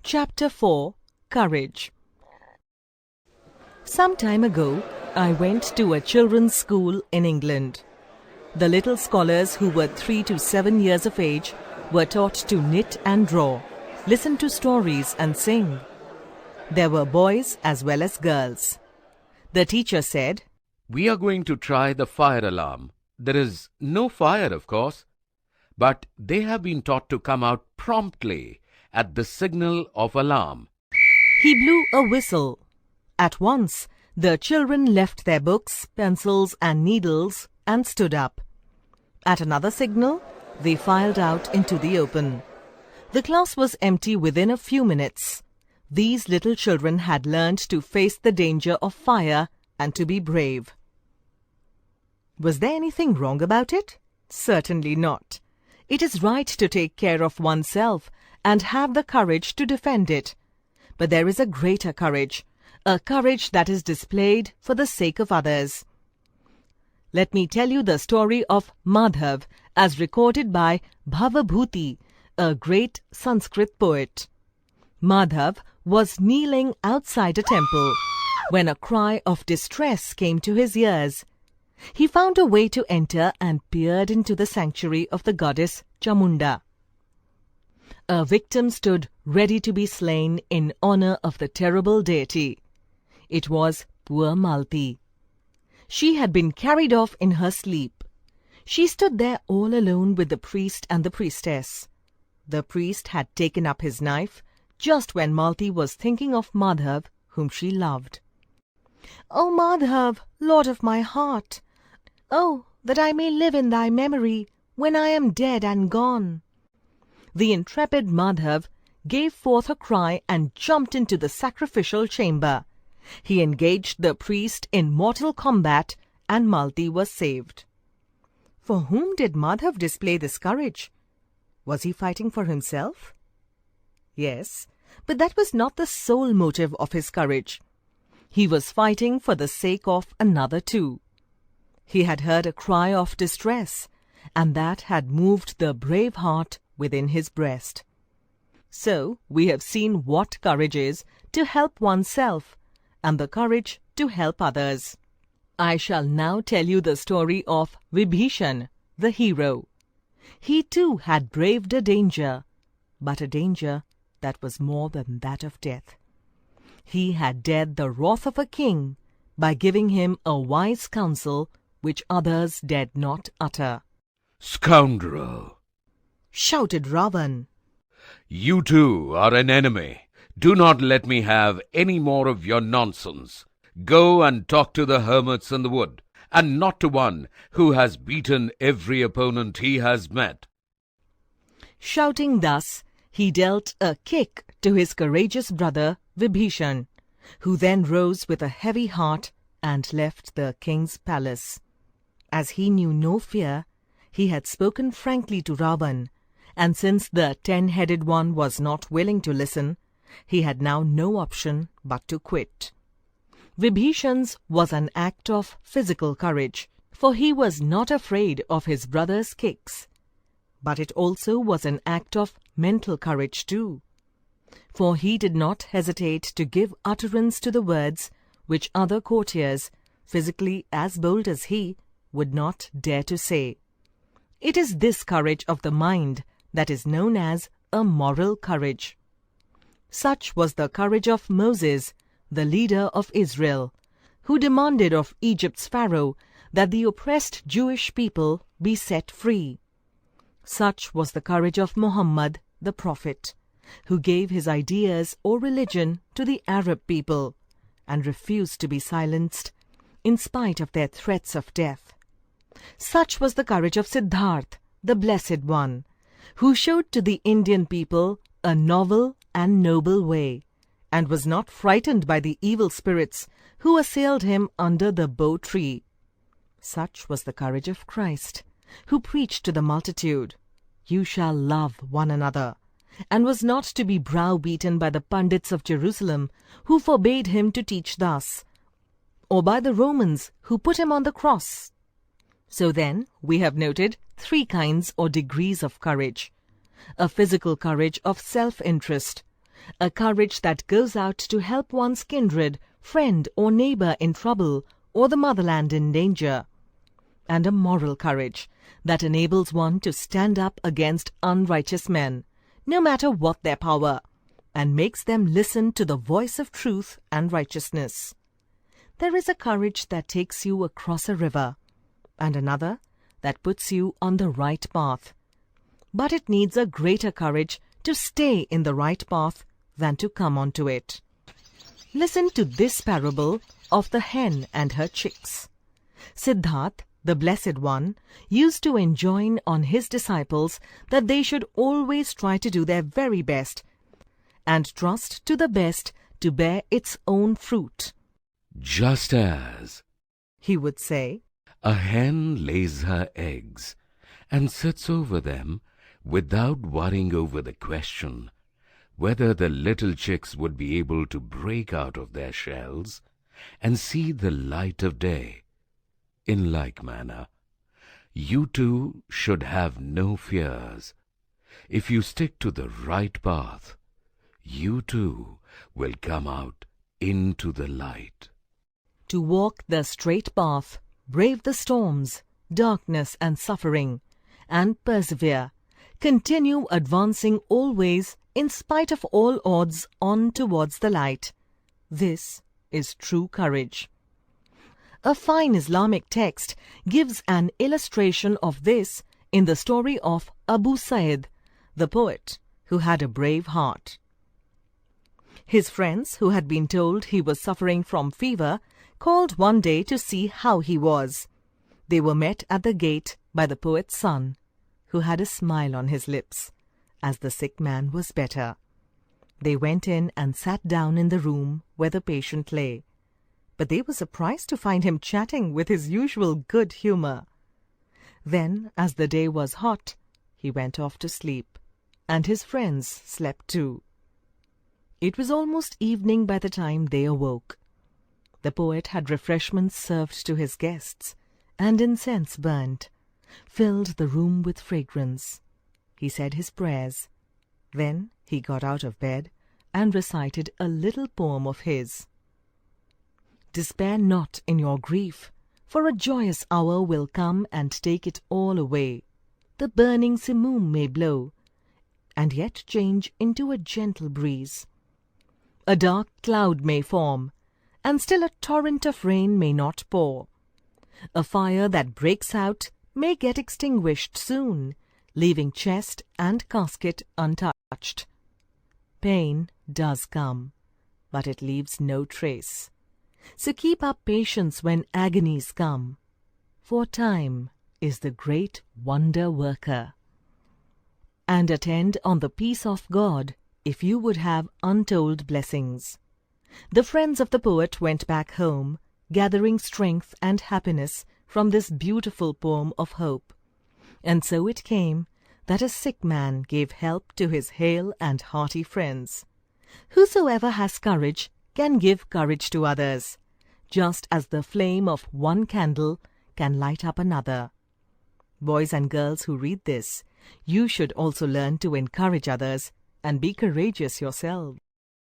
Chapter 4 Courage. Some time ago, I went to a children's school in England. The little scholars who were 3 to 7 years of age were taught to knit and draw, listen to stories and sing. There were boys as well as girls. The teacher said, "We are going to try the fire alarm. There is no fire, of course, but they have been taught to come out promptly at the signal of alarm." He blew a whistle. At once, the children left their books, pencils and needles and stood up. At another signal, they filed out into the open. The class was empty within a few minutes. These little children had learned to face the danger of fire and to be brave. Was there anything wrong about it? Certainly not. It is right to take care of oneself and have the courage to defend it. But there is a greater courage, a courage that is displayed for the sake of others. Let me tell you the story of Madhav as recorded by Bhavabhuti, a great Sanskrit poet. Madhav was kneeling outside a temple when a cry of distress came to his ears. He found a way to enter and peered into the sanctuary of the goddess Chamunda. A victim stood ready to be slain in honor of the terrible deity. It was poor Malti. She had been carried off in her sleep. She stood there all alone with the priest and the priestess. The priest had taken up his knife just when Malti was thinking of Madhav, whom she loved. "O Madhav, Lord of my heart! Oh, that I may live in thy memory when I am dead and gone!" The intrepid Madhav gave forth a cry and jumped into the sacrificial chamber. He engaged the priest in mortal combat, and Malti was saved. For whom did Madhav display this courage? Was he fighting for himself? Yes, but that was not the sole motive of his courage. He was fighting for the sake of another too. He had heard a cry of distress, and that had moved the brave heart within his breast. So we have seen what courage is to help oneself, and the courage to help others. I shall now tell you the story of Vibhishan, the hero. He too had braved a danger, but a danger that was more than that of death. He had dared the wrath of a king by giving him a wise counsel which others dared not utter. "Scoundrel!" shouted Ravan. "You too are an enemy. Do not let me have any more of your nonsense. Go and talk to the hermits in the wood, and not to one who has beaten every opponent he has met." Shouting thus, he dealt a kick to his courageous brother Vibhishan, who then rose with a heavy heart and left the king's palace. As he knew no fear, he had spoken frankly to Ravan, and since the 10-headed one was not willing to listen, he had now no option but to quit. Vibhishan's was an act of physical courage, for he was not afraid of his brother's kicks. But it also was an act of mental courage too, for he did not hesitate to give utterance to the words which other courtiers, physically as bold as he, would not dare to say. It is this courage of the mind that is known as a moral courage. Such was the courage of Moses, the leader of Israel, who demanded of Egypt's Pharaoh that the oppressed Jewish people be set free. Such was the courage of Muhammad, the prophet, who gave his ideas or religion to the Arab people and refused to be silenced in spite of their threats of death. Such was the courage of Siddhartha, the Blessed One, who showed to the Indian people a novel and noble way, and was not frightened by the evil spirits who assailed him under the bo tree. Such was the courage of Christ, who preached to the multitude, "You shall love one another," and was not to be browbeaten by the pundits of Jerusalem, who forbade him to teach thus, or by the Romans, who put him on the cross. So then, we have noted 3 kinds or degrees of courage: a physical courage of self-interest, a courage that goes out to help one's kindred, friend or neighbor in trouble or the motherland in danger, and a moral courage that enables one to stand up against unrighteous men, no matter what their power, and makes them listen to the voice of truth and righteousness. There is a courage that takes you across a river, and another that puts you on the right path. But it needs a greater courage to stay in the right path than to come onto it. Listen to this parable of the hen and her chicks. Siddharth, the Blessed One, used to enjoin on his disciples that they should always try to do their very best and trust to the best to bear its own fruit. Just as, he would say, a hen lays her eggs and sits over them without worrying over the question whether the little chicks would be able to break out of their shells and see the light of day. In like manner, you too should have no fears. If you stick to the right path, you too will come out into the light. To walk the straight path, brave the storms, darkness and suffering, and persevere, continue advancing always in spite of all odds on towards the light. This is true courage. A fine Islamic text gives an illustration of this in the story of Abu Sa'id, the poet, who had a brave heart. His friends, who had been told he was suffering from fever, called one day to see how he was. They were met at the gate by the poet's son, who had a smile on his lips, as the sick man was better. They went in and sat down in the room where the patient lay, but they were surprised to find him chatting with his usual good humor. Then, as the day was hot, he went off to sleep, and his friends slept too. It was almost evening by the time they awoke. The poet had refreshments served to his guests, and incense burnt, filled the room with fragrance. He said his prayers. Then he got out of bed and recited a little poem of his. Despair not in your grief, for a joyous hour will come and take it all away. The burning simoom may blow, and yet change into a gentle breeze. A dark cloud may form, and still a torrent of rain may not pour. A fire that breaks out may get extinguished soon, leaving chest and casket untouched. Pain does come, but it leaves no trace. So keep up patience when agonies come, for time is the great wonder-worker. And attend on the peace of God if you would have untold blessings. The friends of the poet went back home, gathering strength and happiness from this beautiful poem of hope. And so it came that a sick man gave help to his hale and hearty friends. Whosoever has courage can give courage to others, just as the flame of one candle can light up another. Boys and girls who read this, you should also learn to encourage others and be courageous yourselves.